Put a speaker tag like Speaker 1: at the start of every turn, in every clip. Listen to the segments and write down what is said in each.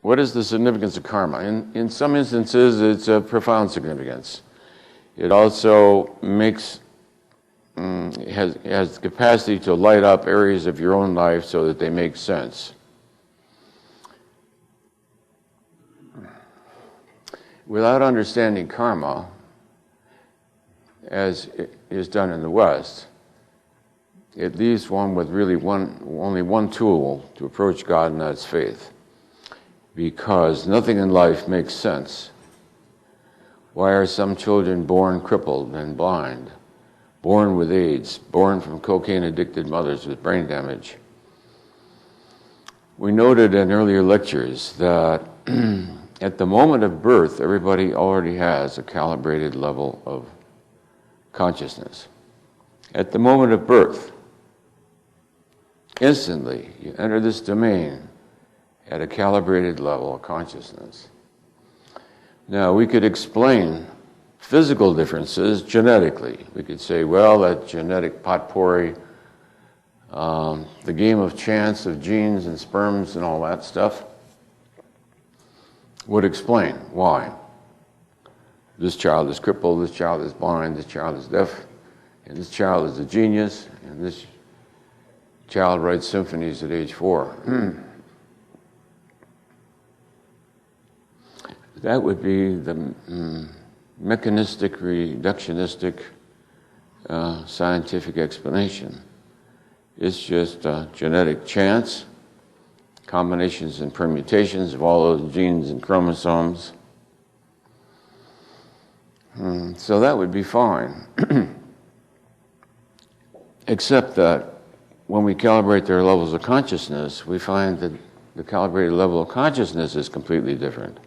Speaker 1: What is the significance of karma? In some instances, it's a profound significance. It also has the capacity to light up areas of your own life so that they make sense. Without understanding karma, as is done in the West, it leaves one with really only one tool to approach God, and that's faith. Because nothing in life makes sense. Why are some children born crippled and blind, born with AIDS, born from cocaine-addicted mothers with brain damage? We noted in earlier lectures that at the moment of birth, everybody already has a calibrated level of consciousness. At the moment of birth, instantly, you enter this domain at a calibrated level of consciousness. Now, we could explain physical differences genetically. We could say, well, that genetic potpourri, the game of chance of genes and sperms and all that stuff, would explain why. This child is crippled, this child is blind, this child is deaf, and this child is a genius, and this child writes symphonies at age 4. That would be the mechanistic, reductionistic, scientific explanation. It's just genetic chance, combinations and permutations of all those genes and chromosomes. So that would be fine. Except that when we calibrate their levels of consciousness, we find that the calibrated level of consciousness is completely different.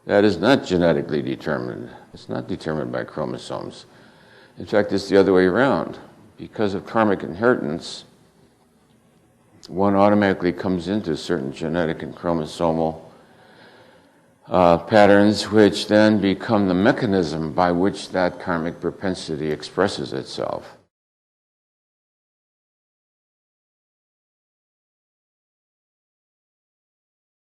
Speaker 1: That is not genetically determined. It's not determined by chromosomes. In fact, it's the other way around. Because of karmic inheritance, one automatically comes into certain genetic and chromosomal patterns, which then become the mechanism by which that karmic propensity expresses itself.